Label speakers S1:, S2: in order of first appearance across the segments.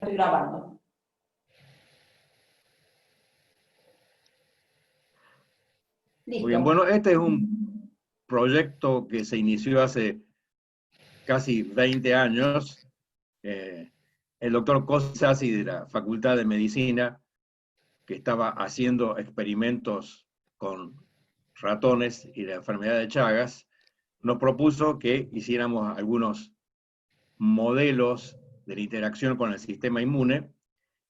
S1: Estoy grabando.
S2: Muy bien,
S1: Listo.
S2: bueno, este es un proyecto que se inició hace casi 20 años. El doctor Cosasi de la Facultad de Medicina, que estaba haciendo experimentos con ratones y la enfermedad de Chagas, nos propuso que hiciéramos algunos modelos de la interacción con el sistema inmune,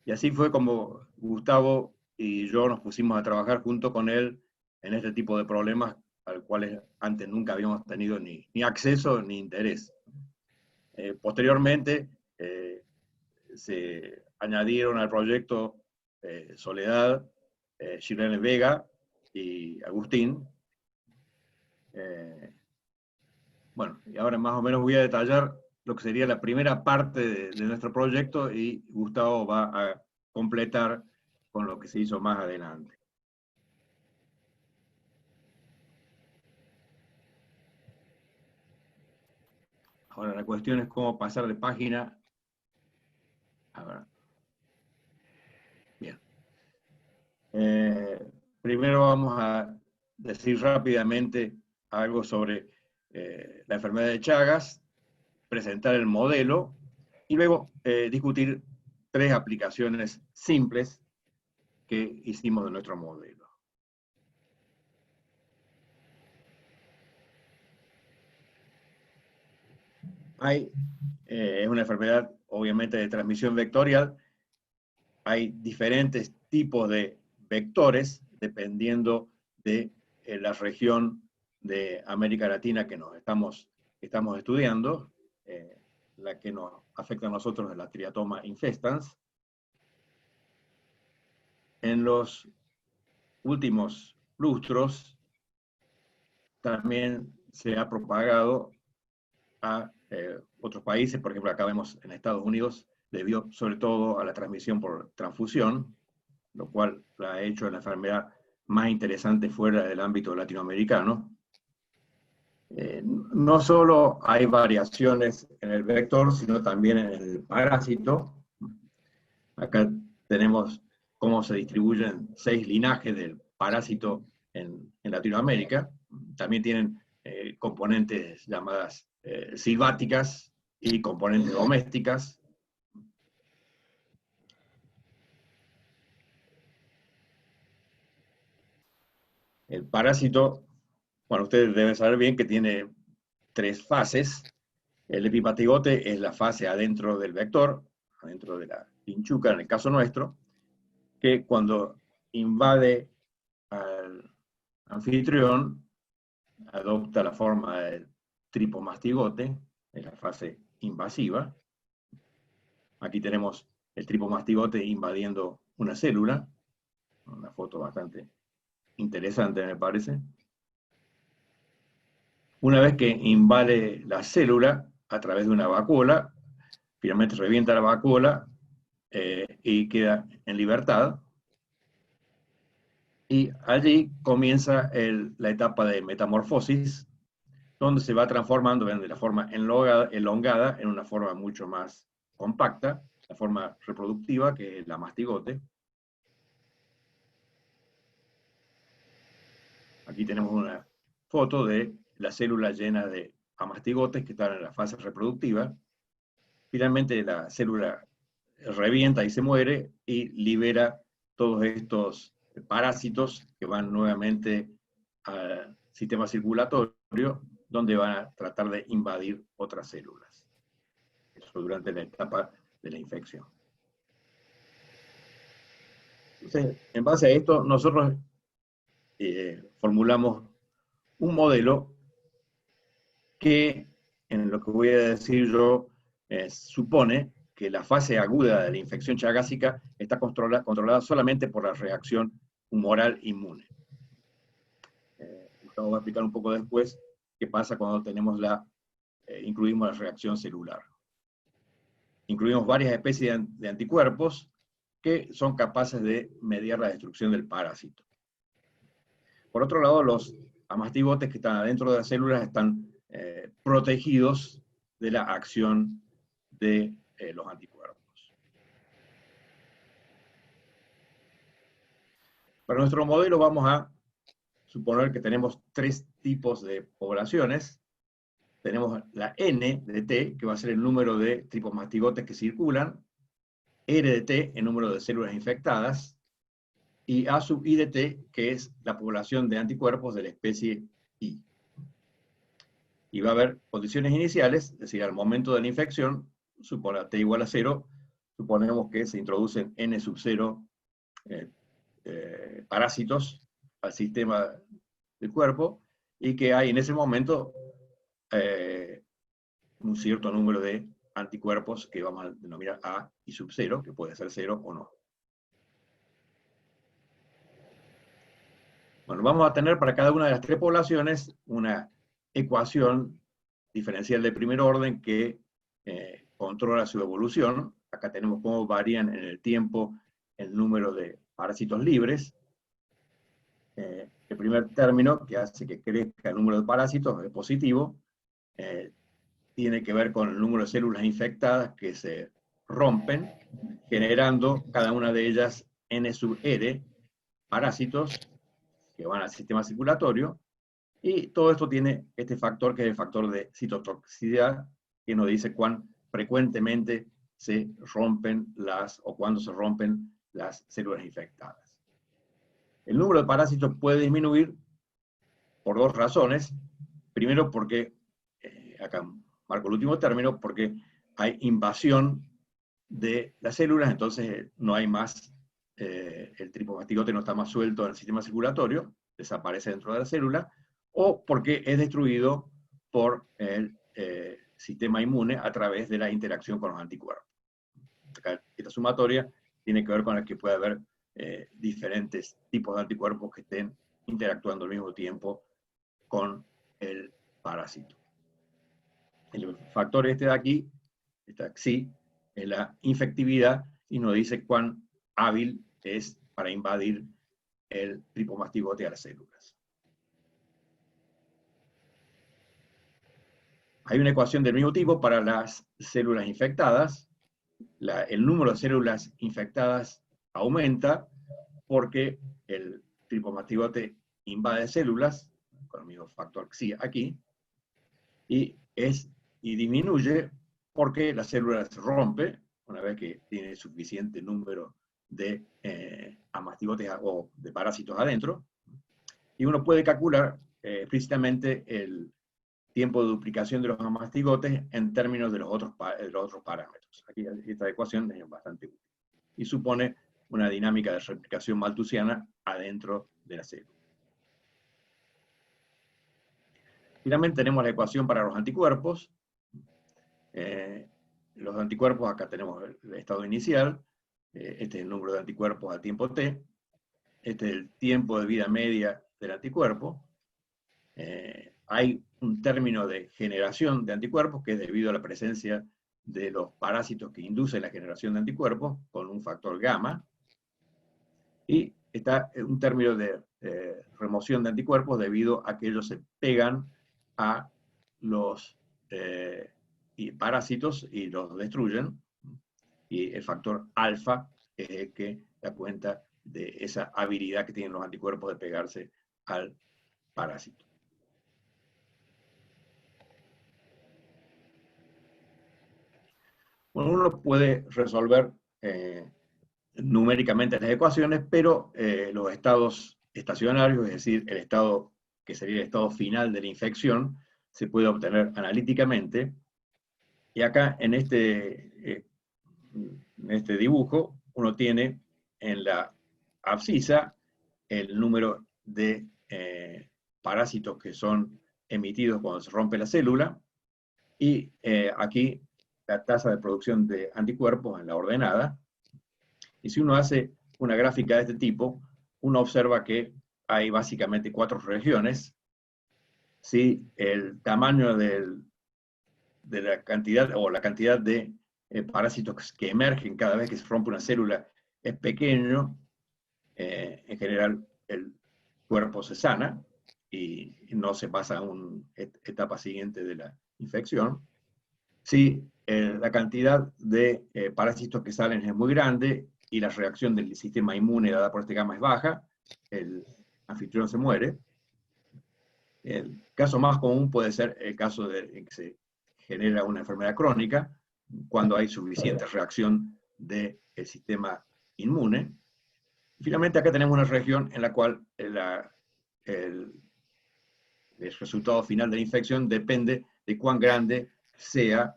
S2: y así fue como Gustavo y yo nos pusimos a trabajar junto con él en este tipo de problemas al cuales antes nunca habíamos tenido ni acceso ni interés. Posteriormente se añadieron al proyecto Soledad, Shirley Vega y Agustín. Bueno, y ahora más o menos voy a detallar lo que sería la primera parte de nuestro proyecto, y Gustavo va a completar con lo que se hizo más adelante. Ahora la cuestión es cómo pasar de página. A ver. Bien. Primero vamos a decir rápidamente algo sobre la enfermedad de Chagas, presentar el modelo y luego discutir 3 aplicaciones simples que hicimos de nuestro modelo. Es una enfermedad obviamente de transmisión vectorial. Hay diferentes tipos de vectores dependiendo de la región de América Latina que estamos estudiando. La que nos afecta a nosotros es la Triatoma infestans. En los últimos lustros también se ha propagado a otros países. Por ejemplo, acá vemos en Estados Unidos, debido sobre todo a la transmisión por transfusión, lo cual la ha hecho la enfermedad más interesante fuera del ámbito latinoamericano. No solo hay variaciones en el vector, sino también en el parásito. Acá tenemos cómo se distribuyen 6 linajes del parásito en Latinoamérica. También tienen componentes llamadas silváticas y componentes domésticas. El parásito, bueno, ustedes deben saber bien que tiene 3 fases. El epipatigote es la fase adentro del vector, adentro de la pinchuca, en el caso nuestro, que cuando invade al anfitrión, adopta la forma del tripomastigote, es la fase invasiva. Aquí tenemos el tripomastigote invadiendo una célula, una foto bastante interesante me parece. Una vez que invade la célula a través de una vacuola, finalmente revienta la vacuola y queda en libertad. Y allí comienza la etapa de metamorfosis, donde se va transformando de la forma elongada en una forma mucho más compacta, la forma reproductiva, que es la mastigote. Aquí tenemos una foto de la célula llena de amastigotes que están en la fase reproductiva. Finalmente la célula revienta y se muere y libera todos estos parásitos que van nuevamente al sistema circulatorio, donde van a tratar de invadir otras células. Eso durante la etapa de la infección. Entonces, en base a esto, nosotros formulamos un modelo que, en lo que voy a decir yo, supone que la fase aguda de la infección chagásica está controlada solamente por la reacción humoral inmune. Gustavo va a explicar un poco después qué pasa cuando tenemos incluimos la reacción celular. Incluimos varias especies de anticuerpos que son capaces de mediar la destrucción del parásito. Por otro lado, los amastigotes que están adentro de las células están protegidos de la acción de los anticuerpos. Para nuestro modelo vamos a suponer que tenemos 3 tipos de poblaciones. Tenemos la N de T, que va a ser el número de tripomastigotes que circulan, R de T, el número de células infectadas, y A sub I de T, que es la población de anticuerpos de la especie I. Y va a haber condiciones iniciales, es decir, al momento de la infección, supone T igual a 0, suponemos que se introducen N sub 0 parásitos al sistema del cuerpo, y que hay en ese momento un cierto número de anticuerpos que vamos a denominar A y sub 0, que puede ser 0 o no. Bueno, vamos a tener para cada una de las 3 poblaciones una ecuación diferencial de primer orden que controla su evolución. Acá tenemos cómo varían en el tiempo el número de parásitos libres. El primer término, que hace que crezca el número de parásitos, es positivo. Tiene que ver con el número de células infectadas que se rompen, generando cada una de ellas N sub R parásitos que van al sistema circulatorio, y todo esto tiene este factor que es el factor de citotoxicidad, que nos dice cuán frecuentemente se rompen o cuándo se rompen las células infectadas. El número de parásitos puede disminuir por 2 razones. Primero porque, acá marco el último término, porque hay invasión de las células, entonces no hay más, el tripomastigote no está más suelto en el sistema circulatorio, desaparece dentro de la célula, o porque es destruido por el sistema inmune a través de la interacción con los anticuerpos. Acá, esta sumatoria tiene que ver con la que puede haber diferentes tipos de anticuerpos que estén interactuando al mismo tiempo con el parásito. El factor este de aquí, esta Xi, es la infectividad, y nos dice cuán hábil es para invadir el tripomastigote a las células. Hay una ecuación del mismo tipo para las células infectadas. El número de células infectadas aumenta porque el tripomastigote invade células, con el mismo factor Xi aquí, y disminuye porque la célula se rompe una vez que tiene suficiente número de amastigotes o de parásitos adentro, y uno puede calcular explícitamente el tiempo de duplicación de los amastigotes en términos de los otros parámetros. Aquí esta ecuación es bastante útil y supone una dinámica de replicación malthusiana adentro de la célula. Finalmente tenemos la ecuación para los anticuerpos. Los anticuerpos, acá tenemos el estado inicial, este es el número de anticuerpos al tiempo t, este es el tiempo de vida media del anticuerpo. Hay un término de generación de anticuerpos que es debido a la presencia de los parásitos que inducen la generación de anticuerpos con un factor gamma, y está un término de remoción de anticuerpos debido a que ellos se pegan a los parásitos y los destruyen, y el factor alfa es el que da cuenta de esa habilidad que tienen los anticuerpos de pegarse al parásito. Bueno, uno puede resolver numéricamente las ecuaciones, pero los estados estacionarios, es decir, el estado que sería el estado final de la infección, se puede obtener analíticamente. Y acá en este dibujo uno tiene en la abscisa el número de parásitos que son emitidos cuando se rompe la célula, y aquí la tasa de producción de anticuerpos en la ordenada. Y si uno hace una gráfica de este tipo, uno observa que hay básicamente 4 regiones. Si el tamaño de la cantidad, o la cantidad de parásitos que emergen cada vez que se rompe una célula es pequeño, en general el cuerpo se sana y no se pasa a una etapa siguiente de la infección. Si la cantidad de parásitos que salen es muy grande y la reacción del sistema inmune dada por este gamma es baja, el anfitrión se muere. El caso más común puede ser el caso de que se genera una enfermedad crónica, cuando hay suficiente reacción del sistema inmune. Y finalmente acá tenemos una región en la cual el resultado final de la infección depende de cuán grande sea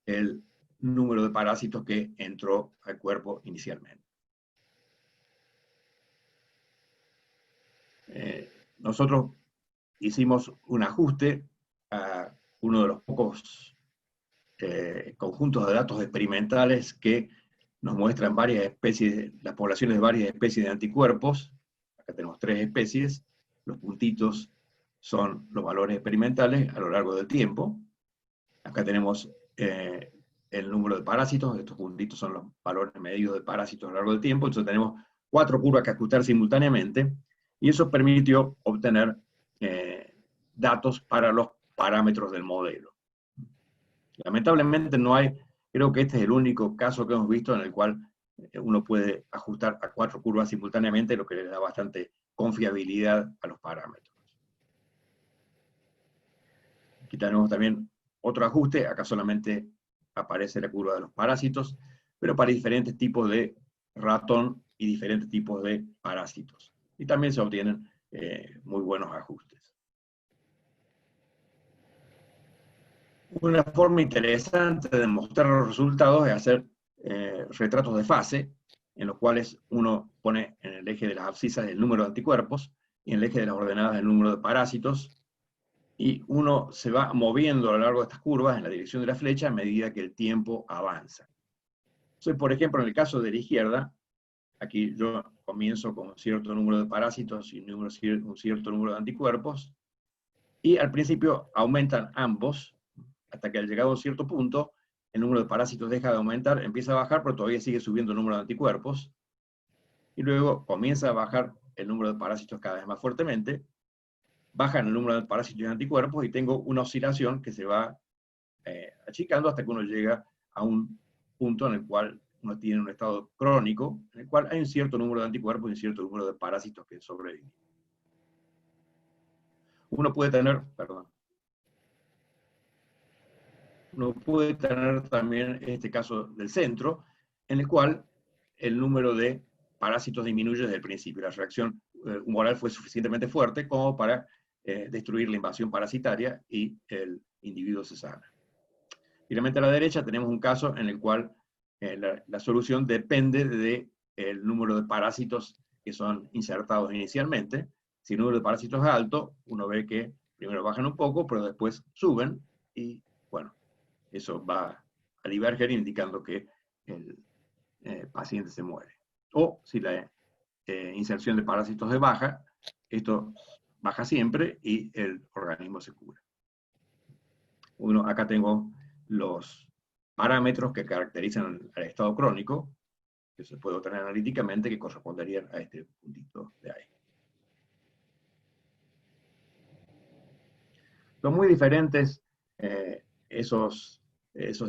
S2: el número de parásitos que entró al cuerpo inicialmente. Nosotros hicimos un ajuste a uno de los pocos conjuntos de datos experimentales que nos muestran varias especies, las poblaciones de varias especies de anticuerpos. Acá tenemos 3 especies, los puntitos son los valores experimentales a lo largo del tiempo. Acá tenemos el número de parásitos, estos puntitos son los valores medidos de parásitos a lo largo del tiempo, entonces tenemos 4 curvas que ajustar simultáneamente, y eso permitió obtener datos para los parámetros del modelo. Lamentablemente no hay, creo que este es el único caso que hemos visto en el cual uno puede ajustar a 4 curvas simultáneamente, lo que le da bastante confiabilidad a los parámetros. Aquí tenemos también otro ajuste, acá solamente aparece la curva de los parásitos, pero para diferentes tipos de ratón y diferentes tipos de parásitos. Y también se obtienen muy buenos ajustes. Una forma interesante de mostrar los resultados es hacer retratos de fase, en los cuales uno pone en el eje de las abscisas el número de anticuerpos, y en el eje de las ordenadas el número de parásitos, y uno se va moviendo a lo largo de estas curvas en la dirección de la flecha a medida que el tiempo avanza. Entonces, por ejemplo, en el caso de la izquierda, aquí yo comienzo con un cierto número de parásitos y un cierto número de anticuerpos, y al principio aumentan ambos, hasta que al llegar a un cierto punto, el número de parásitos deja de aumentar, empieza a bajar, pero todavía sigue subiendo el número de anticuerpos, y luego comienza a bajar el número de parásitos cada vez más fuertemente, bajan el número de parásitos y anticuerpos, y tengo una oscilación que se va achicando hasta que uno llega a un punto en el cual uno tiene un estado crónico, en el cual hay un cierto número de anticuerpos y un cierto número de parásitos que sobreviven. Uno puede tener, perdón, uno puede tener también este caso del centro, en el cual el número de parásitos disminuye desde el principio. La reacción humoral fue suficientemente fuerte como para destruir la invasión parasitaria y el individuo se sana. Finalmente a la derecha tenemos un caso en el cual la solución depende del número de parásitos que son insertados inicialmente. Si el número de parásitos es alto, uno ve que primero bajan un poco, pero después suben, y bueno, eso va a diverger indicando que el paciente se muere. O si la inserción de parásitos es baja, esto baja siempre y el organismo se cura. Acá tengo los parámetros que caracterizan al estado crónico, que se puede obtener analíticamente, que corresponderían a este puntito de ahí. Son muy diferentes esos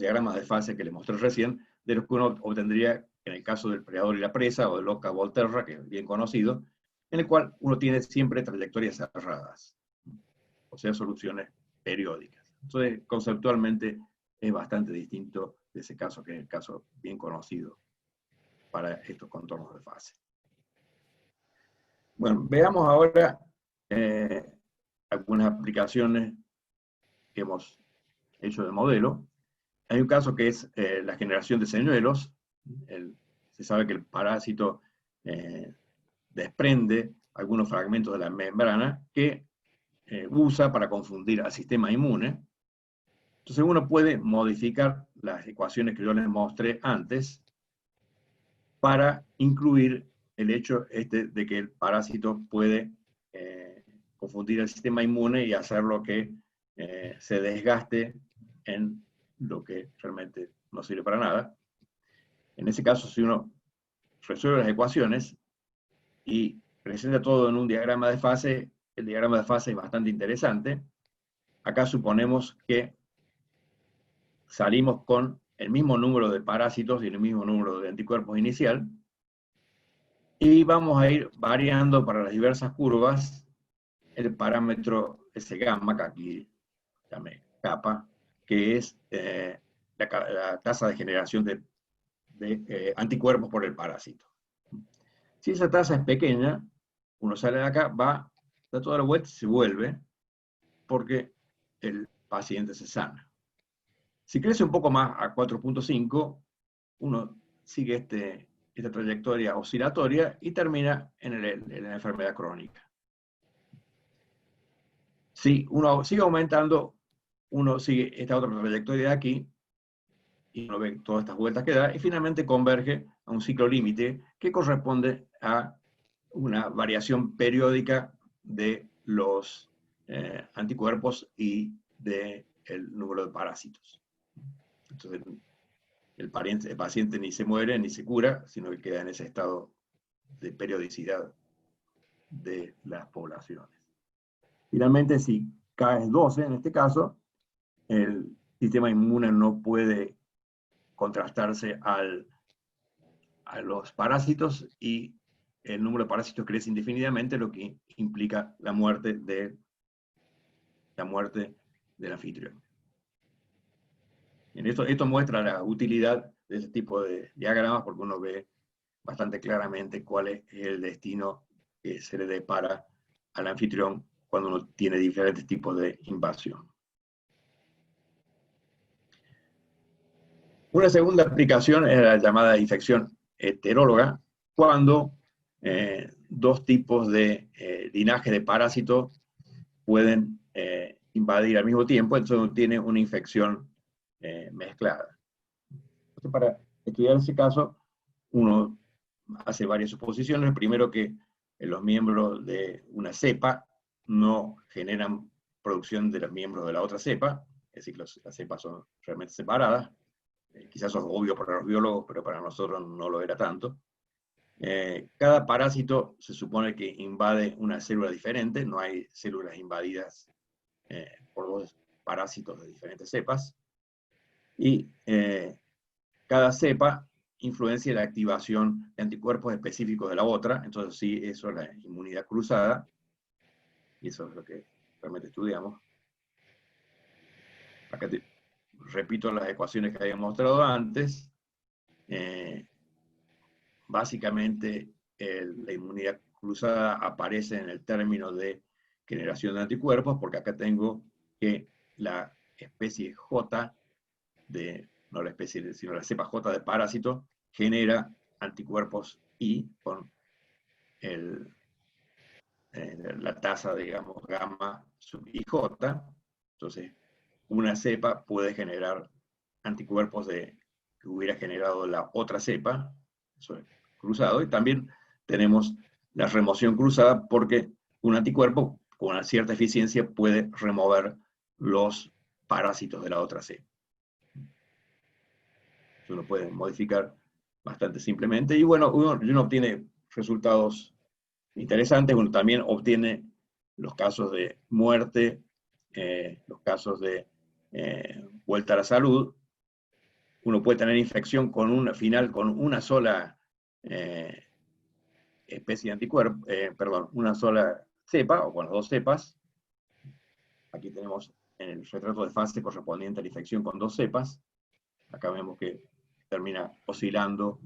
S2: diagramas de fase que les mostré recién, de los que uno obtendría en el caso del predador y la presa, o del Oca-Volterra, que es bien conocido, en el cual uno tiene siempre trayectorias cerradas, o sea, soluciones periódicas. Entonces, conceptualmente, es bastante distinto de ese caso, que es el caso bien conocido para estos contornos de fase. Bueno, veamos ahora algunas aplicaciones que hemos hecho de modelo. Hay un caso que es la generación de señuelos. Se sabe que el parásito desprende algunos fragmentos de la membrana que usa para confundir al sistema inmune. Entonces uno puede modificar las ecuaciones que yo les mostré antes para incluir el hecho de que el parásito puede confundir el sistema inmune y hacerlo que se desgaste en lo que realmente no sirve para nada. En ese caso, si uno resuelve las ecuaciones y presenta todo en un diagrama de fase, el diagrama de fase es bastante interesante. Acá suponemos que salimos con el mismo número de parásitos y el mismo número de anticuerpos inicial, Y vamos a ir variando para las diversas curvas el parámetro S gamma, que aquí llamé kappa, que es la tasa de generación de anticuerpos por el parásito. Si esa tasa es pequeña, uno sale de acá, va, da toda la vuelta y se vuelve, porque el paciente se sana. Si crece un poco más a 4.5, uno sigue esta trayectoria oscilatoria y termina en la enfermedad crónica. Si uno sigue aumentando, uno sigue esta otra trayectoria de aquí, y uno ve todas estas vueltas que da, y finalmente converge a un ciclo límite que corresponde a una variación periódica de los anticuerpos y del número de parásitos. Entonces, el paciente ni se muere ni se cura, sino que queda en ese estado de periodicidad de las poblaciones. Finalmente, si caes 12, en este caso, el sistema inmune no puede contrastarse a los parásitos y el número de parásitos crece indefinidamente, lo que implica la muerte del anfitrión. Esto muestra la utilidad de ese tipo de diagramas porque uno ve bastante claramente cuál es el destino que se le depara al anfitrión cuando uno tiene diferentes tipos de invasión. Una segunda aplicación es la llamada infección heteróloga, cuando dos tipos de linaje de parásitos pueden invadir al mismo tiempo, entonces uno tiene una infección mezclada. Entonces, para estudiar ese caso, uno hace varias suposiciones. Primero, que los miembros de una cepa no generan producción de los miembros de la otra cepa, es decir, las cepas son realmente separadas. Quizás eso es obvio para los biólogos, pero para nosotros no lo era tanto. Cada parásito se supone que invade una célula diferente, no hay células invadidas por dos parásitos de diferentes cepas, y cada cepa influencia la activación de anticuerpos específicos de la otra, entonces sí, eso es la inmunidad cruzada, y eso es lo que realmente estudiamos. Acá repito las ecuaciones que había mostrado antes. Básicamente, la inmunidad cruzada aparece en el término de generación de anticuerpos, porque acá tengo que la especie J, no la especie, sino la cepa J de parásito, genera anticuerpos I con la tasa, digamos, gamma sub IJ. Entonces, una cepa puede generar anticuerpos que hubiera generado la otra cepa, eso es cruzado, y también tenemos la remoción cruzada porque un anticuerpo con una cierta eficiencia puede remover los parásitos de la otra cepa. Uno puede modificar bastante simplemente, y bueno, uno obtiene resultados interesantes. Uno también obtiene los casos de muerte, los casos de vuelta a la salud. Uno puede tener infección con una sola especie de anticuerpo, una sola cepa, o con las dos cepas. Aquí tenemos en el retrato de fase correspondiente a la infección con dos cepas. Acá vemos que termina oscilando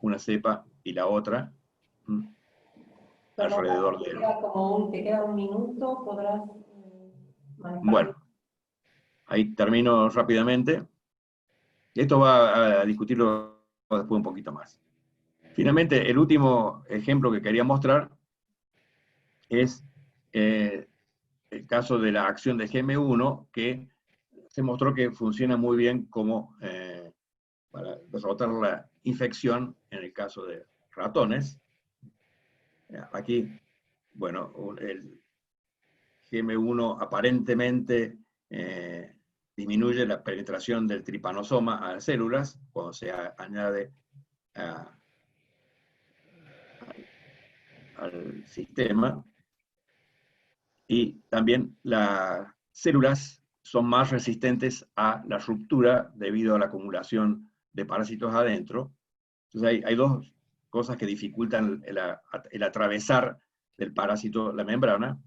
S2: una cepa y la otra alrededor de...
S1: Te queda un minuto, podrás manejar.
S2: Bueno, ahí termino rápidamente. Esto va a discutirlo después un poquito más. Finalmente, el último ejemplo que quería mostrar es el caso de la acción de GM1, que se mostró que funciona muy bien como para derrotar la infección en el caso de ratones. Aquí, bueno, el GM1 aparentemente disminuye la penetración del tripanosoma a las células cuando se añade al sistema, y también las células son más resistentes a la ruptura debido a la acumulación de parásitos adentro. Entonces hay dos cosas que dificultan el atravesar del parásito la membrana.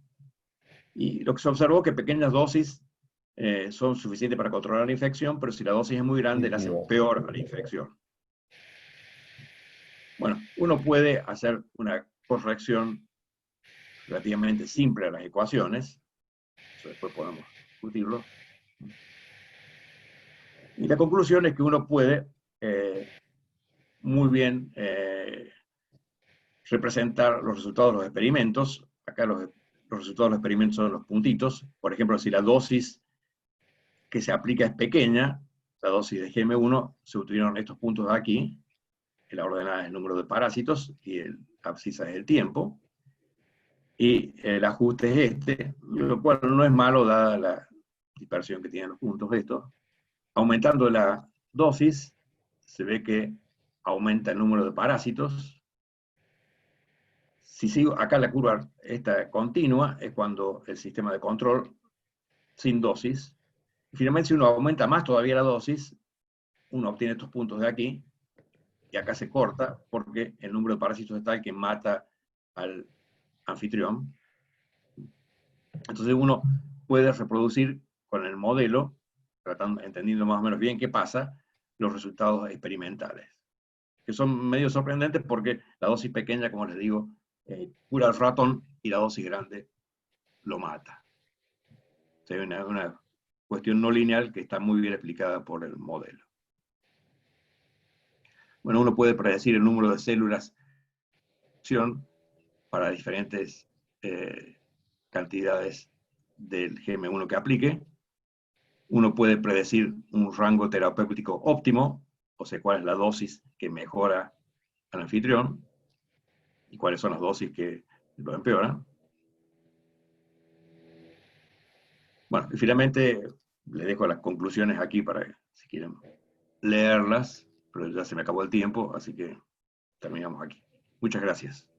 S2: Y lo que se observó que pequeñas dosis son suficientes para controlar la infección, pero si la dosis es muy grande, le hacen peor a la infección. Bueno, uno puede hacer una corrección relativamente simple a las ecuaciones, eso después podemos discutirlo. Y la conclusión es que uno puede muy bien representar los resultados de los experimentos. Acá los resultados de los experimentos son los puntitos. Por ejemplo, si la dosis que se aplica es pequeña, la dosis de GM1, se obtuvieron estos puntos de aquí. La ordenada es el número de parásitos y el abscisa es el tiempo. Y el ajuste es este, lo cual no es malo dada la dispersión que tienen los puntos estos. Aumentando la dosis, se ve que aumenta el número de parásitos. Si sigo acá la curva esta continua, es cuando el sistema de control sin dosis. Y finalmente, si uno aumenta más todavía la dosis, uno obtiene estos puntos de aquí, y acá se corta, porque el número de parásitos es tal que mata al anfitrión. Entonces uno puede reproducir con el modelo, entendiendo más o menos bien qué pasa, los resultados experimentales, que son medio sorprendentes porque la dosis pequeña, como les digo, cura al ratón y la dosis grande lo mata. O sea, hay una cuestión no lineal que está muy bien explicada por el modelo. Bueno, uno puede predecir el número de células para diferentes cantidades del GM1 que aplique. Uno puede predecir un rango terapéutico óptimo, o sea, cuál es la dosis que mejora al anfitrión y cuáles son las dosis que lo empeoran. Bueno, y finalmente les dejo las conclusiones aquí para que, si quieren leerlas, pero ya se me acabó el tiempo, así que terminamos aquí. Muchas gracias.